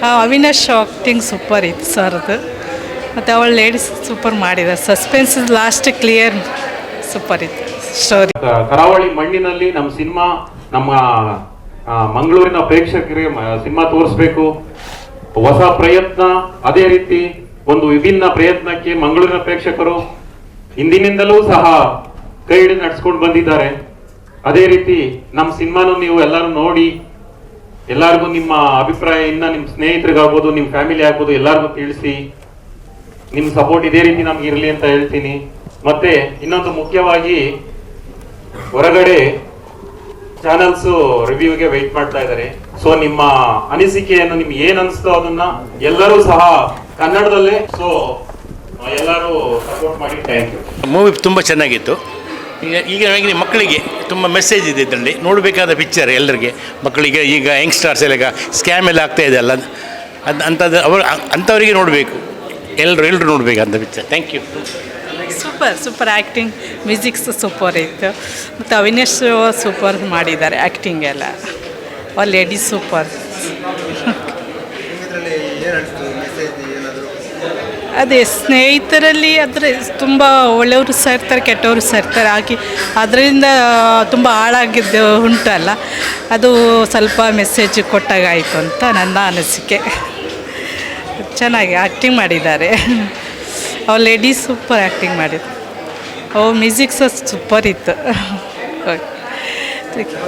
Avinash acting super ಇತ್ತು ಸರ್ದು. ಮತ್ತು ಅವಳು ಲೇಡೀಸ್ ಸೂಪರ್ ಮಾಡಿದ್ದಾರೆ. ಸಸ್ಪೆನ್ಸ್ ಲಾಸ್ಟ್ ಕ್ಲಿಯರ್ ಸೂಪರ್ ಇತ್ತು ಸ್ಟೋರಿ. ಕರಾವಳಿ ಮಣ್ಣಿನಲ್ಲಿ ನಮ್ಮ ಸಿನಿಮಾ, ನಮ್ಮ ಮಂಗಳೂರಿನ ಪ್ರೇಕ್ಷಕರಿಗೆ ಸಿನಿಮಾ ತೋರಿಸ್ಬೇಕು. ಹೊಸ ಪ್ರಯತ್ನ, ಅದೇ ರೀತಿ ಒಂದು ವಿಭಿನ್ನ ಪ್ರಯತ್ನಕ್ಕೆ ಮಂಗಳೂರಿನ ಪ್ರೇಕ್ಷಕರು ಹಿಂದಿನಿಂದಲೂ ಸಹ ಕೈ ಹಿಡಿದು ನಡೆಸ್ಕೊಂಡು ಬಂದಿದ್ದಾರೆ. ಅದೇ ರೀತಿ ನಮ್ಮ ಸಿನಿಮಾನು ನೀವು ಎಲ್ಲರೂ ನೋಡಿ, ಎಲ್ಲರಿಗೂ ನಿಮ್ಮ ಅಭಿಪ್ರಾಯ ನಿಮ್ಮ ಸ್ನೇಹಿತರಿಗಾಗ್ಬೋದು, ನಿಮ್ಮ ಫ್ಯಾಮಿಲಿ ಆಗ್ಬೋದು, ಎಲ್ಲರಿಗೂ ತಿಳಿಸಿ. ನಿಮ್ಮ ಸಪೋರ್ಟ್ ಇದೇ ರೀತಿ ನಮ್ಗೆ ಇರಲಿ ಅಂತ ಹೇಳ್ತೀನಿ. ಮತ್ತೆ ಇನ್ನೊಂದು ಮುಖ್ಯವಾಗಿ, ಹೊರಗಡೆ ಚಾನಲ್ಸ್ ರಿವ್ಯೂಗೆ ವೆಯ್ಟ್ ಮಾಡ್ತಾ ಇದ್ದಾರೆ. ಸೊ ನಿಮ್ಮ ಅನಿಸಿಕೆಯನ್ನು ನಿಮ್ಗೆ ಏನ್ ಅನಿಸ್ತೋ ಅದನ್ನ ಎಲ್ಲರೂ ಸಹ ಕನ್ನಡದಲ್ಲೇ ಎಲ್ಲರೂ ಸಪೋರ್ಟ್ ಮಾಡಿ. Thank you. ಮೂವಿ ತುಂಬ ಚೆನ್ನಾಗಿತ್ತು. ಈಗ ಮಕ್ಕಳಿಗೆ ತುಂಬ ಮೆಸೇಜ್ ಇದೆ ಇದರಲ್ಲಿ. ನೋಡಬೇಕಾದ ಪಿಕ್ಚರ್ ಎಲ್ಲರಿಗೆ, ಮಕ್ಕಳಿಗೆ. ಈಗ ಯಂಗ್ಸ್ಟರ್ಸ್ ಎಲ್ಲ ಸ್ಕ್ಯಾಮ್ ಎಲ್ಲ ಆಗ್ತಾ ಇದೆ ಅಲ್ಲ, ಅಂಥದ್ದು ಅಂಥವರಿಗೆ ನೋಡಬೇಕು, ಎಲ್ಲರೂ ನೋಡಬೇಕು ಅಂಥ picture. Thank you. Super acting, musics super ಇತ್ತು. ಮತ್ತು ಅವಿನಾಶ್ ಸೂಪರ್ ಮಾಡಿದ್ದಾರೆ ಆ್ಯಕ್ಟಿಂಗ್ ಎಲ್ಲ. ಅವ್ರ ಲೇಡೀಸ್ ಸೂಪರ್. ಅದೇ ಸ್ನೇಹಿತರಲ್ಲಿ ಆದರೆ ತುಂಬ ಒಳ್ಳೆಯವರು ಸಹ ಇರ್ತಾರೆ, ಕೆಟ್ಟವರು ಸಹ ಇರ್ತಾರೆ. ಅದರಿಂದ ತುಂಬ ಹಾಳಾಗಿದ್ದು ಉಂಟಲ್ಲ, ಅದು ಸ್ವಲ್ಪ ಮೆಸೇಜ್ ಕೊಟ್ಟಾಗಾಯಿತು ಅಂತ ನನ್ನ ಅನಿಸಿಕೆ. ಚೆನ್ನಾಗಿ ಆ್ಯಕ್ಟಿಂಗ್ ಮಾಡಿದ್ದಾರೆ. ಅವ್ರು ಲೇಡೀಸ್ ಸೂಪರ್ ಆ್ಯಕ್ಟಿಂಗ್ ಮಾಡಿದ್ರು. ಮ್ಯೂಸಿಕ್ ಸಹ ಸೂಪರ್ ಇತ್ತು.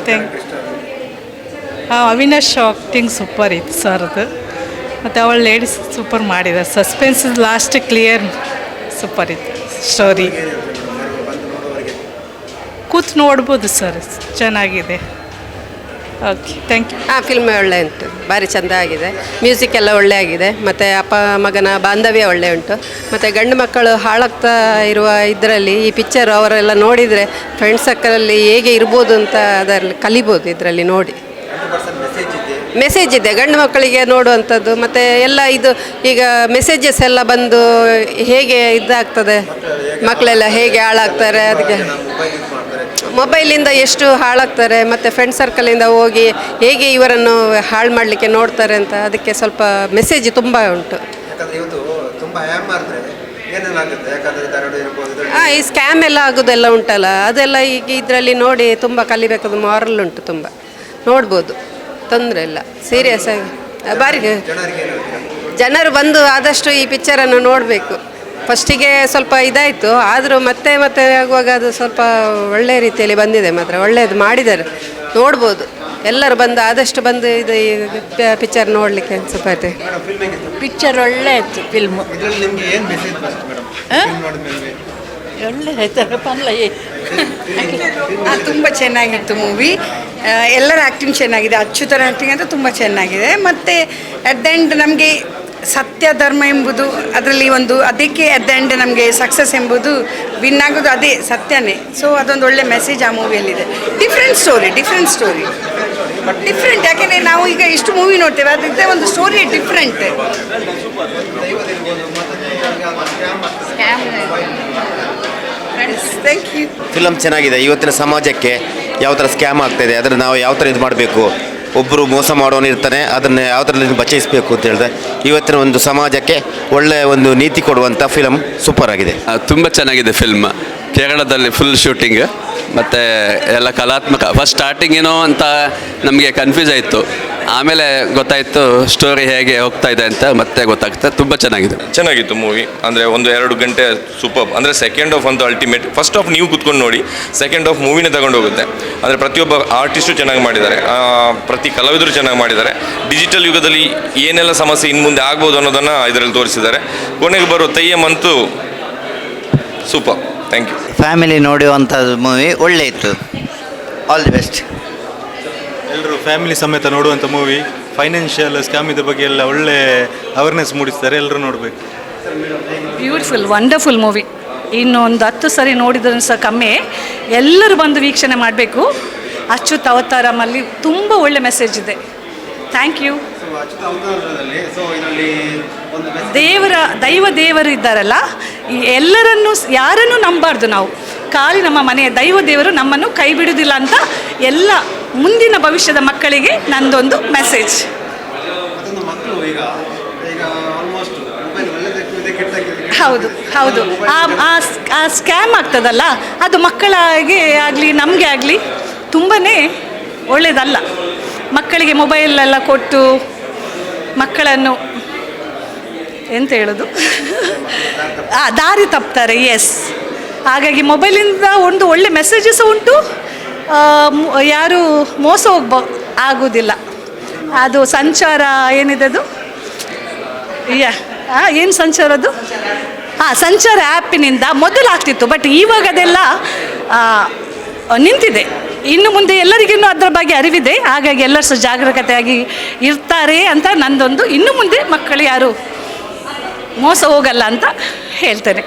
ಥ್ಯಾಂಕ್ ಅವಿನಾಶ್ ಆಕ್ಟಿಂಗ್ ಸೂಪರ್ ಇತ್ತು ಸರ್ದು. ಮತ್ತು ಅವಳು ಲೇಡೀಸ್ ಸೂಪರ್ ಮಾಡಿದ್ದಾರೆ. ಸಸ್ಪೆನ್ಸ್ ಲಾಸ್ಟ್ ಕ್ಲಿಯರ್ ಸೂಪರ್ ಇತ್ತು ಸ್ಟೋರಿ. ಕೂತು ನೋಡ್ಬೋದು ಸರ್, ಚೆನ್ನಾಗಿದೆ. Okay, thank you. ಫಿಲ್ಮ್ ಒಳ್ಳೆ ಉಂಟು, ಭಾರಿ ಚೆಂದ ಆಗಿದೆ. ಮ್ಯೂಸಿಕ್ ಎಲ್ಲ ಒಳ್ಳೆ ಆಗಿದೆ. ಮತ್ತು ಅಪ್ಪ ಮಗನ ಬಾಂಧವ್ಯ ಒಳ್ಳೆ ಉಂಟು. ಮತ್ತು ಗಂಡು ಮಕ್ಕಳು ಹಾಳಾಗ್ತಾ ಇರುವ ಇದರಲ್ಲಿ ಈ ಪಿಕ್ಚರ್ ಅವರೆಲ್ಲ ನೋಡಿದರೆ ಫ್ರೆಂಡ್ಸ್ ಸರ್ಕಲಲ್ಲಿ ಹೇಗೆ ಇರ್ಬೋದು ಅಂತ ಅದರಲ್ಲಿ ಕಲಿಬೋದು ಇದರಲ್ಲಿ ನೋಡಿ. ಮೆಸೇಜ್ ಇದೆ ಗಂಡು ಮಕ್ಕಳಿಗೆ ನೋಡುವಂಥದ್ದು. ಮತ್ತು ಎಲ್ಲ ಇದು ಈಗ ಮೆಸೇಜಸ್ ಎಲ್ಲ ಬಂದು ಹೇಗೆ ಇದಾಗ್ತದೆ, ಮಕ್ಕಳೆಲ್ಲ ಹೇಗೆ ಹಾಳಾಗ್ತಾರೆ, ಅದಕ್ಕೆ ಮೊಬೈಲಿಂದ ಎಷ್ಟು ಹಾಳಾಗ್ತಾರೆ, ಮತ್ತು ಫ್ರೆಂಡ್ ಸರ್ಕಲಿಂದ ಹೋಗಿ ಹೇಗೆ ಇವರನ್ನು ಹಾಳು ಮಾಡಲಿಕ್ಕೆ ನೋಡ್ತಾರೆ ಅಂತ, ಅದಕ್ಕೆ ಸ್ವಲ್ಪ ಮೆಸೇಜ್ ತುಂಬ ಉಂಟು. ಈ ಸ್ಕ್ಯಾಮ್ ಎಲ್ಲ ಆಗೋದೆಲ್ಲ ಉಂಟಲ್ಲ, ಅದೆಲ್ಲ ಈಗ ಇದರಲ್ಲಿ ನೋಡಿ ತುಂಬ ಕಲಿಬೇಕಾದ ಮಾರಲ್ ಉಂಟು, ತುಂಬ ನೋಡ್ಬೋದು, ತೊಂದರೆ ಇಲ್ಲ. ಸೀರಿಯಸ್ ಆಗಿ ಭಾರಿ ಜನರು ಬಂದು ಆದಷ್ಟು ಈ ಪಿಕ್ಚರನ್ನು ನೋಡಬೇಕು. ಫಸ್ಟಿಗೆ ಸ್ವಲ್ಪ ಇದಾಯಿತು, ಆದರೂ ಮತ್ತೆ ಆಗುವಾಗ ಅದು ಸ್ವಲ್ಪ ಒಳ್ಳೆಯ ರೀತಿಯಲ್ಲಿ ಬಂದಿದೆ. ಮಾತ್ರ ಒಳ್ಳೆಯದು ಮಾಡಿದ್ದಾರೆ, ನೋಡ್ಬೋದು. ಎಲ್ಲರೂ ಬಂದು ಆದಷ್ಟು ಬಂದು ಇದು ಈ ಪಿಕ್ಚರ್ ನೋಡಲಿಕ್ಕೆ ಅನ್ಸುತ್ತೆ. ಪಿಕ್ಚರ್ ಒಳ್ಳೆ ಇತ್ತು. ಫಿಲ್ಮು ಒಳ್ಳೆ ತುಂಬ ಚೆನ್ನಾಗಿತ್ತು ಮೂವಿ. ಎಲ್ಲರ ಆ್ಯಕ್ಟಿಂಗ್ ಚೆನ್ನಾಗಿದೆ. ಅಚ್ಯುತರ ಆ್ಯಕ್ಟಿಂಗ್ ಅಂತ ತುಂಬ ಚೆನ್ನಾಗಿದೆ. ಮತ್ತು ಅಟ್ ದ ಎಂಡ್ ನಮಗೆ ಸತ್ಯ ಧರ್ಮ ಎಂಬುದು ಅದರಲ್ಲಿ ಒಂದು, ಅದಕ್ಕೆ ಅಟ್ ದ ಎಂಡ್ ನಮಗೆ ಸಕ್ಸಸ್ ಎಂಬುದು ವಿನ್ ಆಗೋದು ಅದೇ ಸತ್ಯನೇ. ಸೊ ಅದೊಂದು ಒಳ್ಳೆ ಮೆಸೇಜ್ ಆ ಮೂವಿಯಲ್ಲಿದೆ. Different story. ಯಾಕೆಂದರೆ ನಾವು ಈಗ ಇಷ್ಟು ಮೂವಿ ನೋಡ್ತೇವೆ, ಅದರಿಂದ ಒಂದು story different. Thank you. Film ಚೆನ್ನಾಗಿದೆ. ಇವತ್ತಿನ ಸಮಾಜಕ್ಕೆ ಯಾವ ಥರ ಸ್ಕ್ಯಾಮ್ ಆಗ್ತಾಯಿದೆ, ಅದನ್ನು ನಾವು ಯಾವ ಥರ ಇದು ಮಾಡಬೇಕು, ಒಬ್ಬರು ಮೋಸ ಮಾಡೋನು ಇರ್ತಾನೆ, ಅದನ್ನು ಯಾವ ಥರ ಬಚಾಯಿಸಬೇಕು ಅಂತ ಹೇಳಿದ್ರೆ ಇವತ್ತಿನ ಒಂದು ಸಮಾಜಕ್ಕೆ ಒಳ್ಳೆಯ ಒಂದು ನೀತಿ ಕೊಡುವಂಥ ಫಿಲಮ್ ಸೂಪರ್ ಆಗಿದೆ. ತುಂಬ ಚೆನ್ನಾಗಿದೆ ಫಿಲ್ಮ್. ಕೇರಳದಲ್ಲಿ ಫುಲ್ ಶೂಟಿಂಗ್ ಮತ್ತು ಎಲ್ಲ ಕಲಾತ್ಮಕ. ಫಸ್ಟ್ ಸ್ಟಾರ್ಟಿಂಗ್ ಏನೋ ಅಂತ ನಮಗೆ ಕನ್ಫ್ಯೂಸ್ ಆಯಿತು, ಆಮೇಲೆ ಗೊತ್ತಾಯಿತು ಸ್ಟೋರಿ ಹೇಗೆ ಹೋಗ್ತಾ ಇದೆ ಅಂತ ಮತ್ತೆ ಗೊತ್ತಾಗ್ತದೆ. ತುಂಬ ಚೆನ್ನಾಗಿತ್ತು ಮೂವಿ. ಅಂದರೆ 1-2 ಗಂಟೆ ಸೂಪರ್. ಅಂದರೆ ಸೆಕೆಂಡ್ ಹಾಫ್ ಅಂತೂ ಅಲ್ಟಿಮೇಟ್. ಫಸ್ಟ್ ಹಾಫ್ ನೀವು ಕೂತ್ಕೊಂಡು ನೋಡಿ, ಸೆಕೆಂಡ್ ಹಾಫ್ ಮೂವಿನೇ ತಗೊಂಡು ಹೋಗುತ್ತೆ. ಅಂದರೆ ಪ್ರತಿಯೊಬ್ಬ ಆರ್ಟಿಸ್ಟು ಚೆನ್ನಾಗಿ ಮಾಡಿದ್ದಾರೆ, ಪ್ರತಿ ಕಲಾವಿದರು ಚೆನ್ನಾಗಿ ಮಾಡಿದ್ದಾರೆ. ಡಿಜಿಟಲ್ ಯುಗದಲ್ಲಿ ಏನೆಲ್ಲ ಸಮಸ್ಯೆ ಇನ್ನು ಮುಂದೆ ಆಗ್ಬೋದು ಅನ್ನೋದನ್ನು ಇದರಲ್ಲಿ ತೋರಿಸಿದ್ದಾರೆ. ಕೊನೆಗೆ ಬರೋ ತೆಯ್ಯಮಂತೂ ಸೂಪರ್. Thank you. ಫ್ಯಾಮಿಲಿ ನೋಡುವಂಥದ್ದು ಮೂವಿ ಒಳ್ಳೆ ಇತ್ತು. All the best. ಎಲ್ಲರೂ ಫ್ಯಾಮಿಲಿ ಸಮೇತ ನೋಡುವಂಥ ಮೂವಿ. ಫೈನಾನ್ಷಿಯಲ್ ಸ್ಕ್ಯಾಮ್ ಇದ್ರ ಬಗ್ಗೆ ಎಲ್ಲ ಒಳ್ಳೆ ಅವೇರ್ನೆಸ್ ಮೂಡಿಸ್ತಾರೆ, ಎಲ್ಲರೂ ನೋಡಬೇಕು. Beautiful, wonderful movie. ಇನ್ನು ಒಂದು 10 ಸರಿ ನೋಡಿದ್ರೂ ಸಹ ಕಮ್ಮಿ. ಎಲ್ಲರೂ ಬಂದು ವೀಕ್ಷಣೆ ಮಾಡಬೇಕು. ಅಚ್ಯುತ್ ಅವತಾರಮಲ್ಲಿ ತುಂಬ ಒಳ್ಳೆ ಮೆಸೇಜ್ ಇದೆ. Thank you. ದೇವರು ಇದ್ದಾರಲ್ಲ, ಎಲ್ಲರನ್ನು ಯಾರನ್ನು ನಂಬಾರ್ದು ನಾವು. ಖಾಲಿ ನಮ್ಮ ಮನೆಯ ದೇವರು ನಮ್ಮನ್ನು ಕೈ ಬಿಡುವುದಿಲ್ಲ ಅಂತ ಎಲ್ಲ ಮುಂದಿನ ಭವಿಷ್ಯದ ಮಕ್ಕಳಿಗೆ ನಂದೊಂದು ಮೆಸೇಜ್. ಮಕ್ಕಳು ಈಗ ಆಲ್ಮೋಸ್ಟ್ ಮೊಬೈಲ್ ಒಳ್ಳೆದಕ್ಕೆ ಕೆಟ್ಟಾಗಿದೆ. ಹೌದು ಹೌದು, ಆ ಸ್ಕ್ಯಾಮ್ ಆಗ್ತದಲ್ಲ, ಅದು ಮಕ್ಕಳಿಗೆ ಆಗಲಿ ನಮಗೆ ಆಗಲಿ ತುಂಬಾ ಒಳ್ಳೆಯದಲ್ಲ. ಮಕ್ಕಳಿಗೆ ಮೊಬೈಲೆಲ್ಲ ಕೊಟ್ಟು ಮಕ್ಕಳನ್ನು ಎಂತ ಹೇಳೋದು ದಾರಿ ತಪ್ತಾರೆ. ಎಸ್, ಹಾಗಾಗಿ ಮೊಬೈಲಿಂದ ಒಂದು ಒಳ್ಳೆ ಮೆಸೇಜಸ್ ಉಂಟು, ಯಾರು ಮೋಸ ಆಗೋದಿಲ್ಲ. ಅದು ಸಂಚಾರ ಏನಿದೆ ಅದು ಏನು ಸಂಚಾರ ಅದು ಸಂಚಾರ ಆ್ಯಪಿನಿಂದ ಮೊದಲು ಆಗ್ತಿತ್ತು, ಬಟ್ ಇವಾಗ ಅದೆಲ್ಲ ನಿಂತಿದೆ. ಇನ್ನು ಮುಂದೆ ಎಲ್ಲರಿಗಿನ್ನೂ ಅದರ ಬಗ್ಗೆ ಅರಿವಿದೆ, ಹಾಗಾಗಿ ಎಲ್ಲರೂ ಸಹ ಜಾಗರೂಕತೆಯಾಗಿ ಇರ್ತಾರೆ ಅಂತ ನಂದೊಂದು. ಇನ್ನು ಮುಂದೆ ಮಕ್ಕಳು ಯಾರು ಮೋಸ ಹೋಗಲ್ಲ ಅಂತ ಹೇಳ್ತೇನೆ.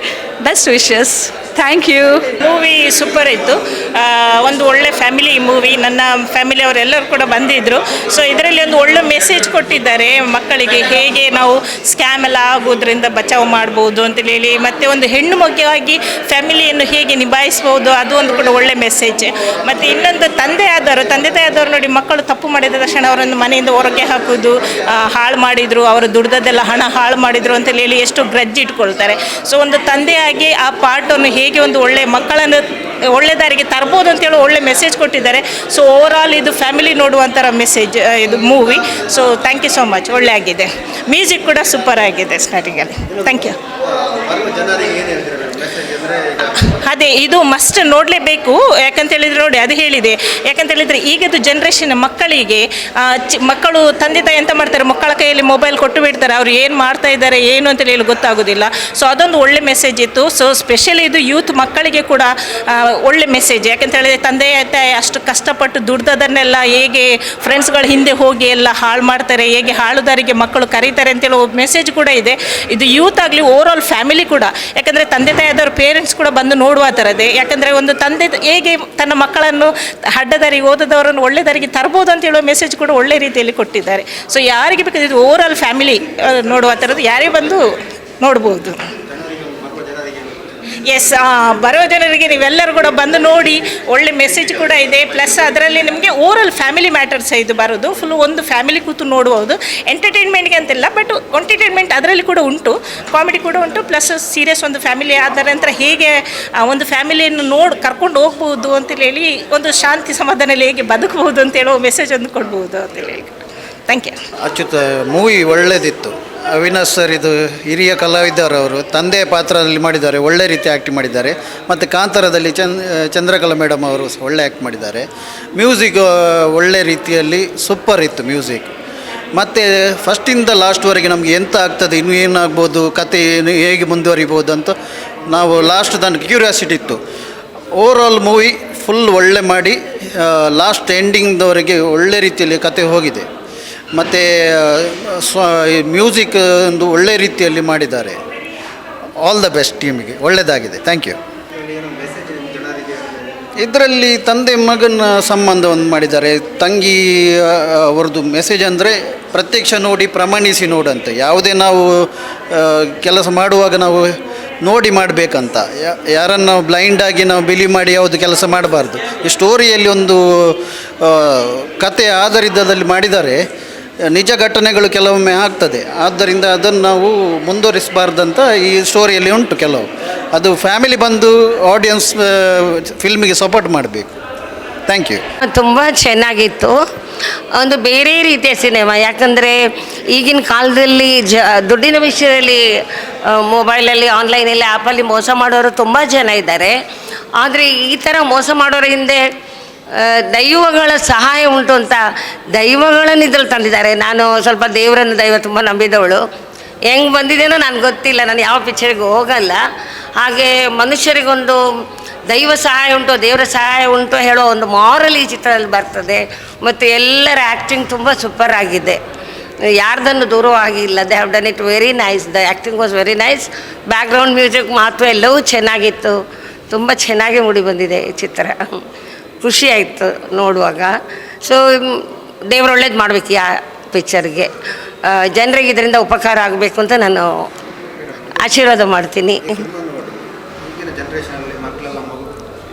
Best wishes. Thank you. Movie super ಇತ್ತು, ಒಂದು ಒಳ್ಳೆ ಫ್ಯಾಮಿಲಿ ಮೂವಿ. ನನ್ನ ಫ್ಯಾಮಿಲಿಯವರೆಲ್ಲರೂ ಕೂಡ ಬಂದಿದ್ದರು. ಸೊ ಇದರಲ್ಲಿ ಒಂದು ಒಳ್ಳೆ ಮೆಸೇಜ್ ಕೊಟ್ಟಿದ್ದಾರೆ ಮಕ್ಕಳಿಗೆ, ಹೇಗೆ ನಾವು ಸ್ಕ್ಯಾಮ್ ಎಲ್ಲ ಆಗೋದ್ರಿಂದ ಬಚಾವ್ ಮಾಡ್ಬೋದು ಅಂತೇಳಿ, ಮತ್ತು ಒಂದು ಹೆಣ್ಣು ಮಗುವಾಗಿ ಫ್ಯಾಮಿಲಿಯನ್ನು ಹೇಗೆ ನಿಭಾಯಿಸ್ಬೋದು, ಅದು ಒಂದು ಕೂಡ ಒಳ್ಳೆ ಮೆಸೇಜ್. ಮತ್ತು ಇನ್ನೊಂದು ತಂದೆ ತಾಯಿಯಾದವರು ನೋಡಿ, ಮಕ್ಕಳು ತಪ್ಪು ಮಾಡಿದ ತಕ್ಷಣ ಅವರನ್ನು ಮನೆಯಿಂದ ಹೊರಗೆ ಹಾಕೋದು, ಹಾಳು ಮಾಡಿದರು, ಅವರು ದುಡ್ದದ್ದೆಲ್ಲ ಹಣ ಹಾಳು ಮಾಡಿದರು ಅಂತೇಳಿ ಎಷ್ಟು ಗ್ರಜ್ಜ್ ಇಟ್ಕೊಳ್ತಾರೆ. ಸೊ ಒಂದು ತಂದೆಯಾಗಿ ಆ ಪಾರ್ಟನ್ನು ಹೇಗೆ ಒಂದು ಒಳ್ಳೆ ಮಕ್ಕಳನ್ನು ಒಳ್ಳೆ ದಾರಿಗೆ ತರ್ಬೋದು ಅಂತೇಳಿ ಒಳ್ಳೆ ಮೆಸೇಜ್ ಕೊಟ್ಟಿದ್ದಾರೆ. ಸೊ ಓವರಾಲ್ ಇದು ಫ್ಯಾಮಿಲಿ ನೋಡುವಂಥರ ಮೆಸೇಜ್ ಇದು movie. So thank you so much. ಒಳ್ಳೆ ಆಗಿದೆ, ಮ್ಯೂಸಿಕ್ ಕೂಡ ಸೂಪರ್ ಆಗಿದೆ ಸ್ಟಾರ್ಟಿಂಗಲ್ಲಿ. Thank you. ಅದೇ ಇದು ಮಸ್ಟ್ ನೋಡಲೇಬೇಕು, ಯಾಕಂತೇಳಿದರೆ ನೋಡಿ ಅದು ಹೇಳಿದೆ, ಯಾಕಂತೇಳಿದರೆ ಈಗದು ಜನ್ರೇಷನ್ ಮಕ್ಕಳಿಗೆ ಮಕ್ಕಳು ತಂದೆ ತಾಯಿ ಎಂತ ಮಾಡ್ತಾರೆ, ಮಕ್ಕಳ ಕೈಯಲ್ಲಿ ಮೊಬೈಲ್ ಕೊಟ್ಟು ಬಿಡ್ತಾರೆ, ಅವ್ರು ಏನು ಮಾಡ್ತಾ ಇದ್ದಾರೆ ಏನು ಅಂತೇಳಿ ಗೊತ್ತಾಗೋದಿಲ್ಲ. ಸೊ ಅದೊಂದು ಒಳ್ಳೆ ಮೆಸೇಜ್ ಇತ್ತು. ಸೊ ಸ್ಪೆಷಲಿ ಇದು ಯೂತ್ ಮಕ್ಕಳಿಗೆ ಕೂಡ ಒಳ್ಳೆ ಮೆಸೇಜ್. ಯಾಕಂತೇಳಿದರೆ ತಂದೆ ತಾಯಿ ಅಷ್ಟು ಕಷ್ಟಪಟ್ಟು ದುಡ್ದದನ್ನೆಲ್ಲ ಹೇಗೆ ಫ್ರೆಂಡ್ಸ್ಗಳ ಹಿಂದೆ ಹೋಗಿ ಎಲ್ಲ ಹಾಳು ಮಾಡ್ತಾರೆ, ಹೇಗೆ ಹಾಳುದಾರಿಗೆ ಮಕ್ಕಳು ಕರೀತಾರೆ ಅಂತೇಳಿ ಮೆಸೇಜ್ ಕೂಡ ಇದೆ. ಇದು ಯೂತ್ ಆಗಲಿ ಓವರಾಲ್ ಫ್ಯಾಮಿಲಿ ಕೂಡ, ಯಾಕಂದರೆ ತಂದೆ ತಾಯಿಯಾದವ್ರ ಪೇರೆಂಟ್ಸ್ ಕೂಡ ಬಂದು ನೋಡುವ ಥರದೇ. ಯಾಕಂದರೆ ಒಂದು ತಂದೆ ಹೇಗೆ ತನ್ನ ಮಕ್ಕಳನ್ನು ಅಡ್ಡದಾರಿಗೆ ಓದದವರನ್ನು ಒಳ್ಳೆ ದಾರಿಗೆ ತರ್ಬೋದು ಅಂತ ಹೇಳುವ ಮೆಸೇಜ್ ಕೂಡ ಒಳ್ಳೆ ರೀತಿಯಲ್ಲಿ ಕೊಟ್ಟಿದ್ದಾರೆ. ಸೊ ಯಾರಿಗೆ ಬೇಕಾದ್ರೆ ಇದು ಓವರಾಲ್ ಫ್ಯಾಮಿಲಿ ನೋಡುವ ಥರದ್ದು, ಯಾರೇ ಬಂದು ನೋಡ್ಬೋದು. ಎಸ್, ಬರೋ ಜನರಿಗೆ ನೀವೆಲ್ಲರೂ ಕೂಡ ಬಂದು ನೋಡಿ, ಒಳ್ಳೆ ಮೆಸೇಜ್ ಕೂಡ ಇದೆ. ಪ್ಲಸ್ ಅದರಲ್ಲಿ ನಿಮಗೆ ಓವರಾಲ್ ಫ್ಯಾಮಿಲಿ ಮ್ಯಾಟರ್ಸ್ ಇದು ಬರೋದು, ಫುಲ್ ಒಂದು ಫ್ಯಾಮಿಲಿ ಕೂತು ನೋಡ್ಬೋದು. ಎಂಟರ್ಟೈನ್ಮೆಂಟ್ಗೆ ಅಂತಿಲ್ಲ, ಬಟ್ ಎಂಟರ್ಟೈನ್ಮೆಂಟ್ ಅದರಲ್ಲಿ ಕೂಡ ಉಂಟು, ಕಾಮಿಡಿ ಕೂಡ ಉಂಟು, ಪ್ಲಸ್ ಸೀರಿಯಸ್ ಒಂದು ಫ್ಯಾಮಿಲಿ ಆದ ನಂತರ ಹೇಗೆ ಒಂದು ಫ್ಯಾಮಿಲಿಯನ್ನು ಕರ್ಕೊಂಡು ಹೋಗ್ಬೋದು ಅಂತೇಳಿ, ಒಂದು ಶಾಂತಿ ಸಮಾಧಾನದಲ್ಲಿ ಹೇಗೆ ಬದುಕಬಹುದು ಅಂತ ಹೇಳೋ ಮೆಸೇಜ್ ಒಂದು ಕೊಡ್ಬೋದು ಅಂತೇಳಿ. Thank you. ಅಚ್ಯುತ ಮೂವಿ ಒಳ್ಳೆಯದಿತ್ತು. ಅವಿನಾಶ್ ಸರ್ ಇದು ಹಿರಿಯ ಕಲಾವಿದರು, ಅವರು ತಂದೆಯ ಪಾತ್ರದಲ್ಲಿ ಮಾಡಿದ್ದಾರೆ, ಒಳ್ಳೆ ರೀತಿ ಆ್ಯಕ್ಟ್ ಮಾಡಿದ್ದಾರೆ. ಮತ್ತು ಕಾಂತಾರದಲ್ಲಿ ಚಂದ್ರಕಲಾ ಮೇಡಮ್ ಅವರು ಒಳ್ಳೆ ಆ್ಯಕ್ಟ್ ಮಾಡಿದ್ದಾರೆ. ಮ್ಯೂಸಿಕ್ ಒಳ್ಳೆ ರೀತಿಯಲ್ಲಿ ಸೂಪರ್ ಇತ್ತು ಮ್ಯೂಸಿಕ್. ಮತ್ತು ಫಸ್ಟಿಂದ ಲಾಸ್ಟ್ವರೆಗೆ ನಮಗೆ ಎಂತ ಆಗ್ತದೆ, ಇನ್ನೂ ಏನಾಗ್ಬೋದು, ಕತೆ ಏನು ಹೇಗೆ ಮುಂದುವರಿಬೋದು ಅಂತ ನಾವು ಲಾಸ್ಟ್ ತನಕ ಕ್ಯೂರಿಯಾಸಿಟಿ ಇತ್ತು. ಓವರಾಲ್ ಮೂವಿ ಫುಲ್ ಒಳ್ಳೆ ಮಾಡಿ ಲಾಸ್ಟ್ ಎಂಡಿಂಗ್ದವರೆಗೆ ಒಳ್ಳೆ ರೀತಿಯಲ್ಲಿ ಕತೆ ಹೋಗಿದೆ. ಮತ್ತು ಮ್ಯೂಸಿಕ್ ಒಂದು ಒಳ್ಳೆ ರೀತಿಯಲ್ಲಿ ಮಾಡಿದ್ದಾರೆ. ಆಲ್ ದ ಬೆಸ್ಟ್ ಟೀಮಿಗೆ, ಒಳ್ಳೆಯದಾಗಿದೆ. Thank you. ಇದರಲ್ಲಿ ತಂದೆ ಮಗನ ಸಂಬಂಧವನ್ನು ಮಾಡಿದ್ದಾರೆ. ತಂಗಿ ಅವ್ರದ್ದು ಮೆಸೇಜ್ ಅಂದರೆ ಪ್ರತ್ಯಕ್ಷ ನೋಡಿ ಪ್ರಮಾಣಿಸಿ ನೋಡಂತೆ. ಯಾವುದೇ ನಾವು ಕೆಲಸ ಮಾಡುವಾಗ ನಾವು ನೋಡಿ ಮಾಡಬೇಕಂತ, ಯಾರನ್ನು ನಾವು ಬ್ಲೈಂಡಾಗಿ ನಾವು ಬಿಲೀವ್ ಮಾಡಿ ಯಾವುದು ಕೆಲಸ ಮಾಡಬಾರ್ದು. ಈ ಸ್ಟೋರಿಯಲ್ಲಿ ಒಂದು ಕತೆ ಆಧಾರಿತದಲ್ಲಿ ಮಾಡಿದ್ದಾರೆ. ನಿಜ ಘಟನೆಗಳು ಕೆಲವೊಮ್ಮೆ ಆಗ್ತದೆ, ಆದ್ದರಿಂದ ಅದನ್ನು ನಾವು ಮುಂದುವರಿಸಬಾರ್ದಂತ ಈ ಸ್ಟೋರಿಯಲ್ಲಿ ಉಂಟು ಕೆಲವು. ಅದು ಫ್ಯಾಮಿಲಿ ಬಂದು ಆಡಿಯನ್ಸ್ ಫಿಲ್ಮಿಗೆ ಸಪೋರ್ಟ್ ಮಾಡಬೇಕು. Thank you. ತುಂಬ ಚೆನ್ನಾಗಿತ್ತು, ಒಂದು ಬೇರೆ ರೀತಿಯ ಸಿನಿಮಾ. ಯಾಕಂದರೆ ಈಗಿನ ಕಾಲದಲ್ಲಿ ದುಡ್ಡಿನ ವಿಷಯದಲ್ಲಿ ಮೊಬೈಲಲ್ಲಿ, ಆನ್ಲೈನಲ್ಲಿ, ಆ್ಯಪಲ್ಲಿ ಮೋಸ ಮಾಡೋರು ತುಂಬ ಜನ ಇದ್ದಾರೆ. ಆದರೆ ಈ ಥರ ಮೋಸ ಮಾಡೋರ ಹಿಂದೆ ದೈವಗಳ ಸಹಾಯ ಉಂಟು ಅಂತ ದೈವಗಳನ್ನು ಇದ್ರಲ್ಲಿ ತಂದಿದ್ದಾರೆ. ನಾನು ಸ್ವಲ್ಪ ದೈವ ತುಂಬ ನಂಬಿದವಳು. ಹೆಂಗೆ ಬಂದಿದ್ದೇನೋ ನನಗೆ ಗೊತ್ತಿಲ್ಲ, ನಾನು ಯಾವ ಪಿಕ್ಚರ್ಗೆ ಹೋಗಲ್ಲ. ಹಾಗೆ ಮನುಷ್ಯರಿಗೊಂದು ದೈವ ಸಹಾಯ ಉಂಟು, ದೇವರ ಸಹಾಯ ಉಂಟು ಹೇಳೋ ಒಂದು ಮಾರಲ್ ಈ ಚಿತ್ರದಲ್ಲಿ ಬರ್ತದೆ. ಮತ್ತು ಎಲ್ಲರ ಆ್ಯಕ್ಟಿಂಗ್ ತುಂಬ ಸೂಪರ್ ಆಗಿದೆ, ಯಾರ್ದನ್ನು ದೂರವಾಗಿಲ್ಲ. They have done it very nice. The acting was very nice. Background music ಮಾತ್ರ ಎಲ್ಲವೂ ಚೆನ್ನಾಗಿತ್ತು. ತುಂಬ ಚೆನ್ನಾಗಿ ಮೂಡಿ ಬಂದಿದೆ ಈ ಚಿತ್ರ. ಖುಷಿ ಆಯಿತು ನೋಡುವಾಗ. ಸೊ ದೇವ್ರು ಒಳ್ಳೇದು ಮಾಡಬೇಕು ಈ ಪಿಕ್ಚರ್ಗೆ, ಜನರಿಗೆ ಇದರಿಂದ ಉಪಕಾರ ಆಗಬೇಕು ಅಂತ ನಾನು ಆಶೀರ್ವಾದ ಮಾಡ್ತೀನಿ. ಈಗಿನ ಜನ್ರೇಷನಲ್ಲಿ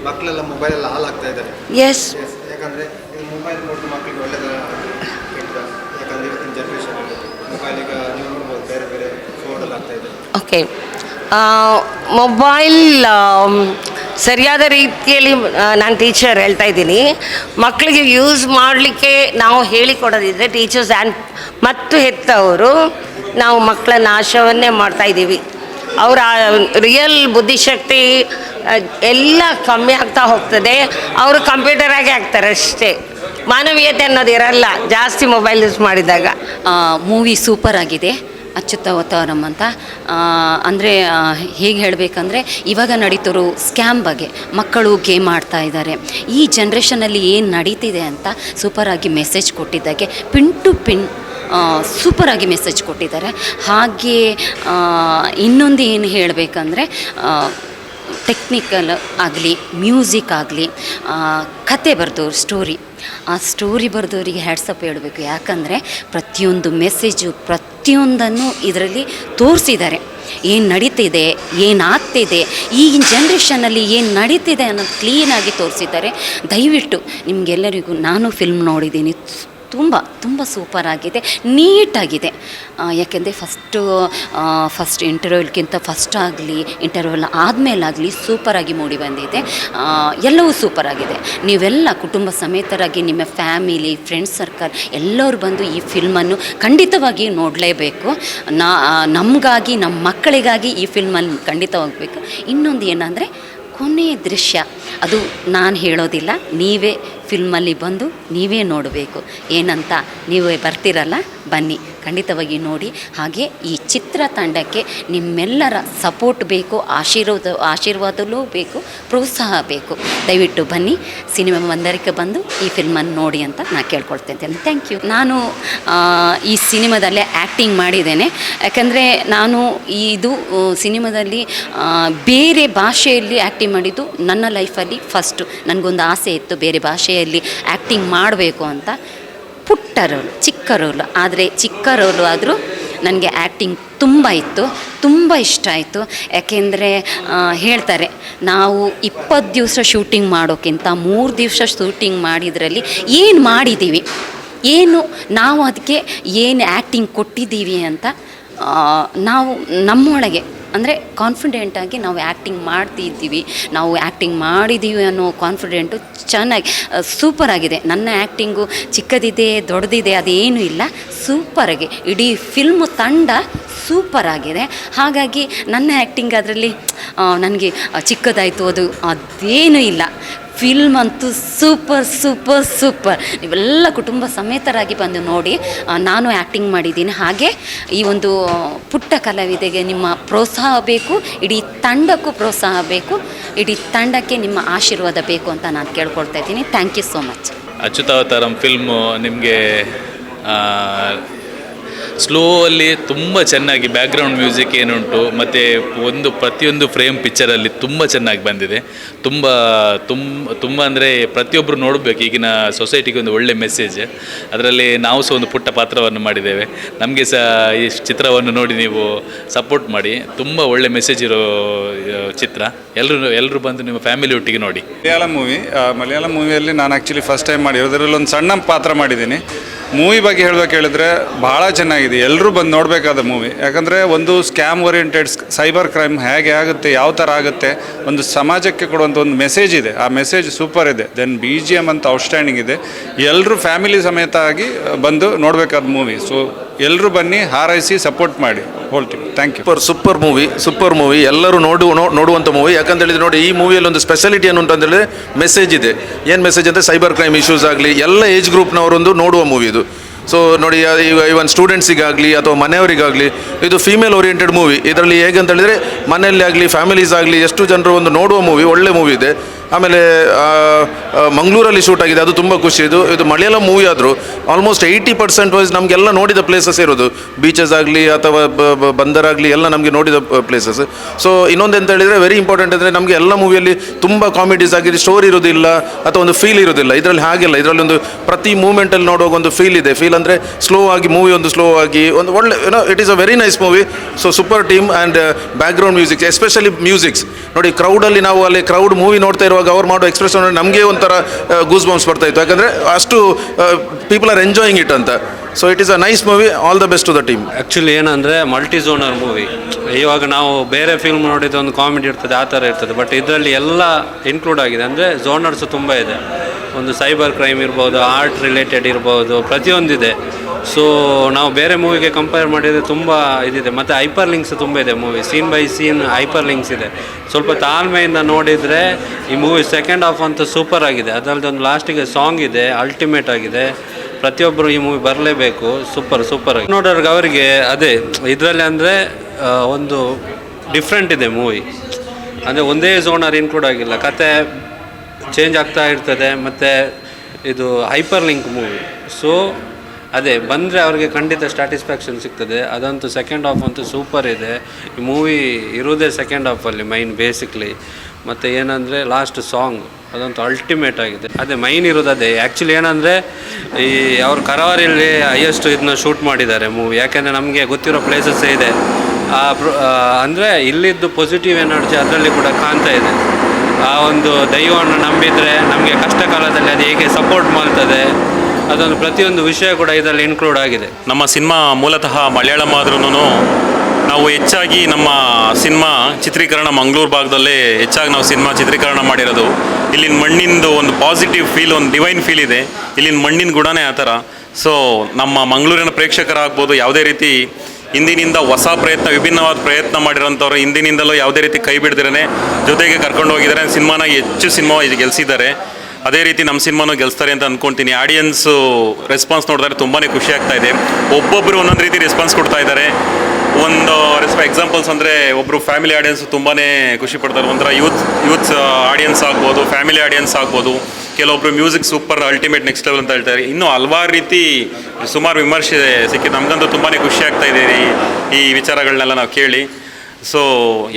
ಮಕ್ಕಳೆಲ್ಲ ಮೊಬೈಲೆಲ್ಲ ಹಾಳಾಗ್ತಾ ಇದ್ದಾರೆ. ಎಸ್, ಯಾಕಂದರೆ ಮೊಬೈಲ್ ನೋಡಿದ ಮಕ್ಕಳಿಗೆ ಒಳ್ಳೆಯದು ಕೆಟ್ಟದ. ಯಾಕಂದರೆ ಇವತ್ತಿನ ಜನ್ರೇಷನಲ್ಲಿ ಮೊಬೈಲ್ ಓಕೆ, ಮೊಬೈಲ್ ಸರಿಯಾದ ರೀತಿಯಲ್ಲಿ ನಾನು ಟೀಚರ್ ಹೇಳ್ತಾ ಇದ್ದೀನಿ, ಮಕ್ಕಳಿಗೆ ಯೂಸ್ ಮಾಡಲಿಕ್ಕೆ ನಾವು ಹೇಳಿಕೊಡೋದಿದ್ರೆ ಟೀಚರ್ಸ್ ಆ್ಯಂಡ್ ಮತ್ತು ಹೆತ್ತವರು ನಾವು ಮಕ್ಕಳ ನಾಶವನ್ನೇ ಮಾಡ್ತಾಯಿದ್ದೀವಿ. ಅವರ ರಿಯಲ್ ಬುದ್ಧಿಶಕ್ತಿ ಎಲ್ಲ ಕಮ್ಮಿ ಆಗ್ತಾ ಹೋಗ್ತದೆ. ಅವರು ಕಂಪ್ಯೂಟರ್ ಆಗಿ ಆಗ್ತಾರೆ ಅಷ್ಟೇ, ಮಾನವೀಯತೆ ಅನ್ನೋದು ಇರಲ್ಲ ಜಾಸ್ತಿ ಮೊಬೈಲ್ ಯೂಸ್ ಮಾಡಿದಾಗ. ಮೂವಿ ಸೂಪರ್ ಆಗಿದೆ, ಅಚ್ಯುತಾವತಾರಂ ಅಂತ. ಅಂದರೆ ಹೇಗೆ ಹೇಳಬೇಕಂದ್ರೆ ಇವಾಗ ನಡೀತಿರೋ ಸ್ಕ್ಯಾಮ್ ಬಗ್ಗೆ, ಮಕ್ಕಳು ಗೇಮ್ ಆಡ್ತಾ ಇದ್ದಾರೆ, ಈ ಜನ್ರೇಷನಲ್ಲಿ ಏನು ನಡೀತಿದೆ ಅಂತ ಸೂಪರಾಗಿ ಮೆಸೇಜ್ ಕೊಟ್ಟಿದ್ದಾಗೆ, ಪಿನ್ ಟು ಪಿನ್ ಸೂಪರಾಗಿ ಮೆಸೇಜ್ ಕೊಟ್ಟಿದ್ದಾರೆ. ಹಾಗೆ ಇನ್ನೊಂದು ಏನು ಹೇಳಬೇಕಂದ್ರೆ ಟೆಕ್ನಿಕಲ್ ಆಗಲಿ, ಮ್ಯೂಸಿಕ್ ಆಗಲಿ, ಕತೆ ಬರೆದವ್ರು ಆ ಸ್ಟೋರಿ ಬರೆದವರಿಗೆ ಹ್ಯಾಟ್ಸಪ್ ಹೇಳಬೇಕು. ಯಾಕಂದರೆ ಪ್ರತಿಯೊಂದು ಮೆಸೇಜು ಪ್ರತಿಯೊಂದನ್ನು ಇದರಲ್ಲಿ ತೋರಿಸಿದ್ದಾರೆ. ಏನು ನಡೀತಿದೆ, ಏನಾಗ್ತಿದೆ, ಈಗಿನ ಜನ್ರೇಷನಲ್ಲಿ ಏನು ನಡೀತಿದೆ ಅನ್ನೋದು ಕ್ಲೀನಾಗಿ ತೋರಿಸಿದ್ದಾರೆ. ದಯವಿಟ್ಟು ನಿಮಗೆಲ್ಲರಿಗೂ, ನಾನು ಫಿಲ್ಮ್ ನೋಡಿದ್ದೀನಿ, ತುಂಬ ತುಂಬ ಸೂಪರಾಗಿದೆ, ನೀಟಾಗಿದೆ. ಯಾಕೆಂದರೆ ಫಸ್ಟ್ ಇಂಟರ್ವ್ಯೂಲ್ಗಿಂತ ಫಸ್ಟ್ ಆಗಲಿ, ಇಂಟರ್ವ್ಯೂಲ್ ಆದಮೇಲಾಗಲಿ ಸೂಪರಾಗಿ ಮೂಡಿ ಬಂದಿದೆ. ಎಲ್ಲವೂ ಸೂಪರಾಗಿದೆ. ನೀವೆಲ್ಲ ಕುಟುಂಬ ಸಮೇತರಾಗಿ ನಿಮ್ಮ ಫ್ಯಾಮಿಲಿ, ಫ್ರೆಂಡ್ಸ್ ಸರ್ಕಲ್ ಎಲ್ಲರೂ ಬಂದು ಈ ಫಿಲ್ಮನ್ನು ಖಂಡಿತವಾಗಿ ನೋಡಲೇಬೇಕು. ನಮಗಾಗಿ, ನಮ್ಮ ಮಕ್ಕಳಿಗಾಗಿ ಈ ಫಿಲ್ಮಲ್ಲಿ ಖಂಡಿತ ಹೋಗಬೇಕು. ಇನ್ನೊಂದು ಏನಂದರೆ ಕೊನೆಯ ದೃಶ್ಯ, ಅದು ನಾನು ಹೇಳೋದಿಲ್ಲ, ನೀವೇ ಫಿಲ್ಮಲ್ಲಿ ಬಂದು ನೀವೇ ನೋಡಬೇಕು. ಏನಂತ ನೀವೇ ಬರ್ತಿರಲ್ಲ, ಬನ್ನಿ ಖಂಡಿತವಾಗಿ ನೋಡಿ. ಹಾಗೆ ಈ ಚಿತ್ರತಂಡಕ್ಕೆ ನಿಮ್ಮೆಲ್ಲರ ಸಪೋರ್ಟ್ ಬೇಕು, ಆಶೀರ್ವಾದವೂ ಬೇಕು, ಪ್ರೋತ್ಸಾಹ ಬೇಕು. ದಯವಿಟ್ಟು ಬನ್ನಿ, ಸಿನಿಮಾ ಮಂದಿರಕ್ಕೆ ಬಂದು ಈ ಫಿಲ್ಮನ್ನು ನೋಡಿ ಅಂತ ನಾನು ಕೇಳ್ಕೊಳ್ತೇನೆ. Thank you. ನಾನು ಈ ಸಿನಿಮಾದಲ್ಲೇ ಆ್ಯಕ್ಟಿಂಗ್ ಮಾಡಿದ್ದೇನೆ. ಯಾಕಂದರೆ ನಾನು ಇದು ಸಿನಿಮಾದಲ್ಲಿ ಬೇರೆ ಭಾಷೆಯಲ್ಲಿ ಆ್ಯಕ್ಟಿಂಗ್ ಮಾಡಿದ್ದು ನನ್ನ ಲೈಫಲ್ಲಿ ಫಸ್ಟು. ನನಗೊಂದು ಆಸೆ ಇತ್ತು ಬೇರೆ ಭಾಷೆಯಲ್ಲಿ ಆ್ಯಕ್ಟಿಂಗ್ ಮಾಡಬೇಕು ಅಂತ. ಪುಟ್ಟ ರೋಲು, ಚಿಕ್ಕ ರೋಲು, ಆದರೆ ಚಿಕ್ಕ ರೋಲು ಆದರೂ ನನಗೆ ಆ್ಯಕ್ಟಿಂಗ್ ತುಂಬ ಇತ್ತು, ತುಂಬ ಇಷ್ಟ ಆಯಿತು. ಯಾಕೆಂದರೆ ಹೇಳ್ತಾರೆ, ನಾವು 20 ದಿವಸ ಶೂಟಿಂಗ್ ಮಾಡೋಕ್ಕಿಂತ 3 ದಿವಸ ಶೂಟಿಂಗ್ ಮಾಡಿದ್ರಲ್ಲಿ ಏನು ಮಾಡಿದ್ದೀವಿ, ಏನು ನಾವು ಅದಕ್ಕೆ ಏನು ಆ್ಯಕ್ಟಿಂಗ್ ಕೊಟ್ಟಿದ್ದೀವಿ ಅಂತ ನಾವು ನಮ್ಮೊಳಗೆ ಅಂದರೆ ಕಾನ್ಫಿಡೆಂಟಾಗಿ ನಾವು ಆ್ಯಕ್ಟಿಂಗ್ ಮಾಡ್ತಿದ್ದೀವಿ, ನಾವು ಆ್ಯಕ್ಟಿಂಗ್ ಮಾಡಿದ್ದೀವಿ ಅನ್ನೋ ಕಾನ್ಫಿಡೆಂಟು ಚೆನ್ನಾಗಿ ಸೂಪರಾಗಿದೆ. ನನ್ನ ಆ್ಯಕ್ಟಿಂಗು ಚಿಕ್ಕದಿದೆ ದೊಡ್ಡದಿದೆ ಅದೇನೂ ಇಲ್ಲ, ಸೂಪರಾಗಿ ಇಡೀ ಫಿಲ್ಮು ತಂಡ ಸೂಪರಾಗಿದೆ. ಹಾಗಾಗಿ ನನ್ನ ಆ್ಯಕ್ಟಿಂಗ್ ಅದರಲ್ಲಿ ನನಗೆ ಚಿಕ್ಕದಾಯಿತು ಅದೇನೂ ಇಲ್ಲ. ಫಿಲ್ಮ್ ಅಂತೂ ಸೂಪರ್ ಸೂಪರ್ ಸೂಪರ್. ನೀವೆಲ್ಲ ಕುಟುಂಬ ಸಮೇತರಾಗಿ ಬಂದು ನೋಡಿ. ನಾನು ಆ್ಯಕ್ಟಿಂಗ್ ಮಾಡಿದ್ದೀನಿ. ಹಾಗೆ ಈ ಒಂದು ಪುಟ್ಟ ಕಲಾವಿದೆಗೆ ನಿಮ್ಮ ಪ್ರೋತ್ಸಾಹ ಬೇಕು, ಇಡೀ ತಂಡಕ್ಕೂ ಪ್ರೋತ್ಸಾಹ ಬೇಕು, ಇಡೀ ತಂಡಕ್ಕೆ ನಿಮ್ಮ ಆಶೀರ್ವಾದ ಬೇಕು ಅಂತ ನಾನು ಕೇಳ್ಕೊಳ್ತಾ ಇದ್ದೀನಿ. Thank you so much. Achyutavataram film ನಿಮಗೆ ಸ್ಲೋ ಅಲ್ಲಿ ತುಂಬ ಚೆನ್ನಾಗಿ ಬ್ಯಾಕ್ಗ್ರೌಂಡ್ ಮ್ಯೂಸಿಕ್ ಏನುಂಟು ಮತ್ತು ಪ್ರತಿಯೊಂದು ಫ್ರೇಮ್ ಪಿಕ್ಚರಲ್ಲಿ ತುಂಬ ಚೆನ್ನಾಗಿ ಬಂದಿದೆ. ತುಂಬ ಅಂದರೆ ಪ್ರತಿಯೊಬ್ಬರು ನೋಡಬೇಕು. ಈಗಿನ ಸೊಸೈಟಿಗೆ ಒಂದು ಒಳ್ಳೆ ಮೆಸೇಜ್. ಅದರಲ್ಲಿ ನಾವು ಸಹ ಒಂದು ಪುಟ್ಟ ಪಾತ್ರವನ್ನು ಮಾಡಿದ್ದೇವೆ. ನಮಗೆ ಸಹ ಈ ಚಿತ್ರವನ್ನು ನೋಡಿ ನೀವು ಸಪೋರ್ಟ್ ಮಾಡಿ. ತುಂಬ ಒಳ್ಳೆ ಮೆಸೇಜ್ ಇರೋ ಚಿತ್ರ. ಎಲ್ಲರೂ ಬಂದು ನಿಮ್ಮ ಫ್ಯಾಮಿಲಿ ಒಟ್ಟಿಗೆ ನೋಡಿ. ಮಲಯಾಳಂ ಮೂವಿಯಲ್ಲಿ ನಾನು ಆ್ಯಕ್ಚುಲಿ ಫಸ್ಟ್ ಟೈಮ್ ಮಾಡಿರೋದ್ರಲ್ಲಿ ಒಂದು ಸಣ್ಣ ಪಾತ್ರ ಮಾಡಿದ್ದೀನಿ. ಮೂವಿ ಬಗ್ಗೆ ಹೇಳಬೇಕು ಹೇಳಿದ್ರೆ ಭಾಳ ಚೆನ್ನಾಗಿದೆ, ಎಲ್ಲರೂ ಬಂದು ನೋಡಬೇಕಾದ ಮೂವಿ. ಯಾಕಂದರೆ ಒಂದು ಸ್ಕ್ಯಾಮ್ ಓರಿಯೆಂಟೆಡ್ ಸೈಬರ್ ಕ್ರೈಮ್ ಹೇಗೆ ಆಗುತ್ತೆ, ಯಾವ ಥರ ಆಗುತ್ತೆ, ಒಂದು ಸಮಾಜಕ್ಕೆ ಕೊಡುವಂಥ ಒಂದು ಮೆಸೇಜ್ ಇದೆ. ಆ ಮೆಸೇಜ್ ಸೂಪರ್ ಇದೆ. ದೆನ್ BGM ಅಂತ ಔಟ್ಸ್ಟ್ಯಾಂಡಿಂಗ್ ಇದೆ. ಎಲ್ಲರೂ ಫ್ಯಾಮಿಲಿ ಸಮೇತ ಆಗಿ ಬಂದು ನೋಡಬೇಕಾದ ಮೂವಿ. ಸೊ ಎಲ್ಲರೂ ಬನ್ನಿ, ಹಾರೈಸಿ ಸಪೋರ್ಟ್ ಮಾಡಿ ಹೋಲ್ತೀವಿ. Thank you. ಸೂಪರ್ ಮೂವಿ ಎಲ್ಲರೂ ನೋಡುವಂಥ ಮೂವಿ. ಯಾಕಂತ ಹೇಳಿದ್ರೆ ನೋಡಿ, ಈ ಮೂವಿಯಲ್ಲಿ ಒಂದು ಸ್ಪೆಷಾಲಿಟಿ ಏನು ಅಂತಂದರೆ ಮೆಸೇಜ್ ಇದೆ. ಏನು ಮೆಸೇಜ್ ಅಂದರೆ ಸೈಬರ್ ಕ್ರೈಮ್ ಇಶ್ಯೂಸ್ ಆಗಲಿ ಎಲ್ಲ ಏಜ್ ಗ್ರೂಪ್ನವರೊಂದು ನೋಡುವ ಮೂವಿ ಇದು. ಸೊ ನೋಡಿ, ಇವನ್ ಸ್ಟೂಡೆಂಟ್ಸಿಗಾಗಲಿ ಅಥವಾ ಮನೆಯವರಿಗಾಗಲಿ ಇದು ಫೀಮೇಲ್ ಓರಿಯೆಂಟೆಡ್ ಮೂವಿ. ಇದರಲ್ಲಿ ಹೇಗೆ ಅಂತ ಹೇಳಿದರೆ ಮನೆಯಲ್ಲಿ ಆಗಲಿ ಫ್ಯಾಮಿಲೀಸ್ ಆಗಲಿ ಎಷ್ಟು ಜನರು ಒಂದು ನೋಡುವ ಮೂವಿ, ಒಳ್ಳೆ ಮೂವಿ ಇದೆ. ಆಮೇಲೆ ಮಂಗಳೂರಲ್ಲಿ ಶೂಟ್ ಆಗಿದೆ, ಅದು ತುಂಬ ಖುಷಿ. ಇದು ಮಲಯಾಳಂ ಮೂವಿ ಆದರೂ ಆಲ್ಮೋಸ್ಟ್ 80% ವೈಸ್ ನಮಗೆಲ್ಲ ನೋಡಿದ ಪ್ಲೇಸಸ್ ಇರೋದು. ಬೀಚಸ್ ಆಗಲಿ ಅಥವಾ ಬಂದರಾಗಲಿ ಎಲ್ಲ ನಮಗೆ ನೋಡಿದ ಪ್ಲೇಸಸ್. ಸೊ ಇನ್ನೊಂದು ಅಂತ ಹೇಳಿದರೆ ವೆರಿ ಇಂಪಾರ್ಟೆಂಟ್ ಅಂದರೆ ನಮಗೆ ಎಲ್ಲ ಮೂವಿಯಲ್ಲಿ ತುಂಬ ಕಾಮಿಡೀಸ್ ಆಗಿದೆ, ಸ್ಟೋರಿ ಇರೋದಿಲ್ಲ ಅಥವಾ ಒಂದು ಫೀಲ್ ಇರೋದಿಲ್ಲ. ಇದರಲ್ಲಿ ಹಾಗೆಲ್ಲ, ಇದರಲ್ಲಿ ಒಂದು ಪ್ರತಿ ಮೂಮೆಂಟಲ್ಲಿ ನೋಡುವಾಗ ಒಂದು ಫೀಲ್ ಇದೆ. ಫೀಲ್ ಅಂದರೆ ಸ್ಲೋ ಆಗಿ ಮೂವಿ, ಒಂದು ಸ್ಲೋ ಆಗಿ ಒಂದು ಒಳ್ಳೆ it is a very nice movie. So super team and background music, especially musics ನೋಡಿ. ಕ್ರೌಡಲ್ಲಿ ನಾವು ಅಲ್ಲಿ ಕ್ರೌಡ್ ಮೂವಿ ನೋಡ್ತಾ ಇರುವಾಗ ಮಾಡುವಾಗ ಅವ್ರು ಮಾಡೋ ಎಕ್ಸ್ಪ್ರೆಷನ್ ನಮಗೆ ಒಂಥರ ಗೂಸ್ ಬಂಪ್ಸ್ ಬರ್ತಾ ಇತ್ತು, ಯಾಕಂದರೆ ಅಷ್ಟು ಪೀಪಲ್ ಆರ್ ಎಂಜಾಯಿಂಗ್ ಇಟ್ ಅಂತ. So it is a nice movie. All the best to the team. Actually ಏನಂದರೆ ಮಲ್ಟಿ ಝೋನರ್ ಮೂವಿ. ಇವಾಗ ನಾವು ಬೇರೆ ಫಿಲ್ಮ್ ನೋಡಿದ ಒಂದು ಕಾಮಿಡಿ ಇರ್ತದೆ, ಆ ಥರ ಇರ್ತದೆ. ಬಟ್ ಇದರಲ್ಲಿ ಎಲ್ಲ ಇನ್ಕ್ಲೂಡ್ ಆಗಿದೆ. ಅಂದರೆ ಝೋನರ್ಸು ತುಂಬ ಇದೆ. ಒಂದು ಸೈಬರ್ ಕ್ರೈಮ್ ಇರ್ಬೋದು, ಆರ್ಟ್ ರಿಲೇಟೆಡ್ ಇರ್ಬೋದು, ಪ್ರತಿಯೊಂದಿದೆ. ಸೊ ನಾವು ಬೇರೆ ಮೂವಿಗೆ ಕಂಪೇರ್ ಮಾಡಿದರೆ ತುಂಬ ಇದಿದೆ. ಮತ್ತು ಹೈಪರ್ ಲಿಂಕ್ಸ್ ತುಂಬ ಇದೆ movie. Scene by scene hyperlinks ಇದೆ. ಸ್ವಲ್ಪ ತಾಳ್ಮೆಯಿಂದ ನೋಡಿದರೆ ಈ ಮೂವಿ ಸೆಕೆಂಡ್ ಹಾಫ್ ಅಂತೂ ಸೂಪರ್ ಆಗಿದೆ. ಅದರದ್ದು ಒಂದು ಲಾಸ್ಟಿಗೆ ಸಾಂಗ್ ಇದೆ, ಅಲ್ಟಿಮೇಟ್ ಆಗಿದೆ. ಪ್ರತಿಯೊಬ್ಬರು ಈ ಮೂವಿ ಬರಲೇಬೇಕು. ಸೂಪರ್ ಆಗಿ ನೋಡೋರ್ಗೆ ಅವರಿಗೆ ಅದೇ ಇದರಲ್ಲಿ ಅಂದರೆ ಒಂದು ಡಿಫ್ರೆಂಟ್ ಇದೆ ಮೂವಿ. ಅಂದರೆ ಒಂದೇ ಝೋನರ್ ಇನ್ಕ್ಲೂಡ್ ಆಗಿಲ್ಲ, ಕತೆ ಚೇಂಜ್ ಆಗ್ತಾ ಇರ್ತದೆ. ಮತ್ತು ಇದು ಹೈಪರ್ ಲಿಂಕ್ ಮೂವಿ. ಸೊ ಅದೇ ಬಂದರೆ ಅವ್ರಿಗೆ ಖಂಡಿತ ಸ್ಯಾಟಿಸ್ಫ್ಯಾಕ್ಷನ್ ಸಿಗ್ತದೆ. ಅದಂತೂ ಸೆಕೆಂಡ್ ಹಾಫ್ ಅಂತೂ ಸೂಪರ್ ಇದೆ. ಈ ಮೂವಿ ಇರೋದೇ ಸೆಕೆಂಡ್ ಹಾಫಲ್ಲಿ ಮೈನ್ ಬೇಸಿಕ್ಲಿ. ಮತ್ತು ಏನಂದರೆ ಲಾಸ್ಟ್ ಸಾಂಗ್ ಅದಂತೂ ಅಲ್ಟಿಮೇಟ್ ಆಗಿದೆ. ಅದೇ ಮೈನ್ ಇರೋದು ಅದೇ. ಆ್ಯಕ್ಚುಲಿ ಏನಂದರೆ ಈ ಅವ್ರು ಕರಾವಳಿಯಲ್ಲಿ ಹೈಯೆಸ್ಟ್ ಇದನ್ನ ಶೂಟ್ ಮಾಡಿದ್ದಾರೆ ಮೂವಿ. ಯಾಕೆಂದರೆ ನಮಗೆ ಗೊತ್ತಿರೋ ಪ್ಲೇಸಸ್ಸೇ ಇದೆ. ಅಂದರೆ ಇಲ್ಲಿದ್ದು ಪಾಸಿಟಿವ್ ಎನರ್ಜಿ ಅದರಲ್ಲಿ ಕೂಡ ಕಾಣ್ತಾ ಇದೆ. ಆ ಒಂದು ದೈವವನ್ನು ನಂಬಿದರೆ ನಮಗೆ ಕಷ್ಟ ಕಾಲದಲ್ಲಿ ಅದು ಹೇಗೆ ಸಪೋರ್ಟ್ ಮಾಡ್ತದೆ, ಅದೊಂದು ಪ್ರತಿಯೊಂದು ವಿಷಯ ಕೂಡ ಇದರಲ್ಲಿ ಇನ್ಕ್ಲೂಡ್ ಆಗಿದೆ. ನಮ್ಮ ಸಿನಿಮಾ ಮೂಲತಃ ಮಲಯಾಳಂ ಆದ್ರೂ ನಾವು ಹೆಚ್ಚಾಗಿ ನಮ್ಮ ಸಿನಿಮಾ ಚಿತ್ರೀಕರಣ ಮಂಗಳೂರು ಭಾಗದಲ್ಲೇ ಹೆಚ್ಚಾಗಿ ನಾವು ಸಿನಿಮಾ ಚಿತ್ರೀಕರಣ ಮಾಡಿರೋದು. ಇಲ್ಲಿನ ಮಣ್ಣಿಂದು ಒಂದು ಪಾಸಿಟಿವ್ ಫೀಲ್, ಒಂದು ಡಿವೈನ್ ಫೀಲ್ ಇದೆ. ಇಲ್ಲಿನ ಮಣ್ಣಿನ ಗುಣನೇ ಆ ಥರ. ಸೊ ನಮ್ಮ ಮಂಗಳೂರಿನ ಪ್ರೇಕ್ಷಕರಾಗ್ಬೋದು, ಯಾವುದೇ ರೀತಿ ಹಿಂದಿನಿಂದ ಹೊಸ ಪ್ರಯತ್ನ, ವಿಭಿನ್ನವಾದ ಪ್ರಯತ್ನ ಮಾಡಿರೋಂಥವ್ರು ಹಿಂದಿನಿಂದಲೂ ಯಾವುದೇ ರೀತಿ ಕೈ ಬಿಡ್ದಿರೇ ಜೊತೆಗೆ ಕರ್ಕೊಂಡು ಹೋಗಿದ್ದಾರೆ. ಸಿನಿಮಾನ ಹೆಚ್ಚು ಸಿನಿಮಾ ಇದು ಗೆಲ್ಲಿಸಿದ್ದಾರೆ. ಅದೇ ರೀತಿ ನಮ್ಮ ಸಿನಿಮಾನು ಗೆಲ್ಲಿಸ್ತಾರೆ ಅಂತ ಅಂದ್ಕೊಳ್ತೀನಿ. ಆಡಿಯನ್ಸು ರೆಸ್ಪಾನ್ಸ್ ನೋಡಿದ್ರೆ ತುಂಬಾ ಖುಷಿ ಆಗ್ತಾ ಇದೆ. ಒಬ್ಬೊಬ್ಬರು ಒಂದೊಂದು ರೀತಿ ರೆಸ್ಪಾನ್ಸ್ ಕೊಡ್ತಾ ಇದ್ದಾರೆ. ಒಂದು ಎಕ್ಸಾಂಪಲ್ಸ್ ಅಂದರೆ ಒಬ್ಬರು ಫ್ಯಾಮಿಲಿ ಆಡಿಯನ್ಸ್ ತುಂಬಾ ಖುಷಿ ಪಡ್ತಾರೆ. ಒಂಥರ ಯೂತ್ಸ್ ಆಡಿಯನ್ಸ್ ಆಗ್ಬೋದು, ಫ್ಯಾಮಿಲಿ ಆಡಿಯನ್ಸ್ ಆಗ್ಬೋದು. ಕೆಲವೊಬ್ಬರು music super ultimate next level ಅಂತ ಹೇಳ್ತಾರೆ. ಇನ್ನೂ ಹಲವಾರು ರೀತಿ ಸುಮಾರು ವಿಮರ್ಶೆ ಸಿಕ್ಕಿದೆ. ನಮಗಂತೂ ತುಂಬಾ ಖುಷಿ ಆಗ್ತಾ ಇದೆ ಈ ವಿಚಾರಗಳನ್ನೆಲ್ಲ ನಾವು ಕೇಳಿ. ಸೊ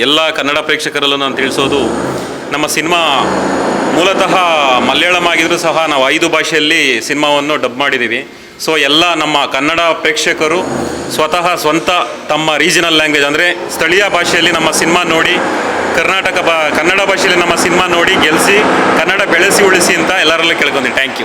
ಎಲ್ಲ ಕನ್ನಡ ಪ್ರೇಕ್ಷಕರಲ್ಲೂ ನಾನು ತಿಳಿಸೋದು, ನಮ್ಮ ಸಿನಿಮಾ ಮೂಲತಃ ಮಲಯಾಳಂ ಆಗಿದ್ರೂ ಸಹ ನಾವು 5 ಭಾಷೆಯಲ್ಲಿ ಸಿನಿಮಾವನ್ನು ಡಬ್ ಮಾಡಿದ್ದೀವಿ. ಸೊ ಎಲ್ಲ ನಮ್ಮ ಕನ್ನಡ ಪ್ರೇಕ್ಷಕರು ಸ್ವಂತ ತಮ್ಮ ರೀಜನಲ್ ಲ್ಯಾಂಗ್ವೇಜ್ ಅಂದರೆ ಸ್ಥಳೀಯ ಭಾಷೆಯಲ್ಲಿ ನಮ್ಮ ಸಿನಿಮಾ ನೋಡಿ, ಕನ್ನಡ ಭಾಷೆಯಲ್ಲಿ ನಮ್ಮ ಸಿನಿಮಾ ನೋಡಿ ಗೆಲ್ಲಿಸಿ, ಕನ್ನಡ ಬೆಳೆಸಿ ಉಳಿಸಿ ಅಂತ ಎಲ್ಲರಲ್ಲೂ ಕೇಳ್ಕೊಂತೀನಿ. Thank you.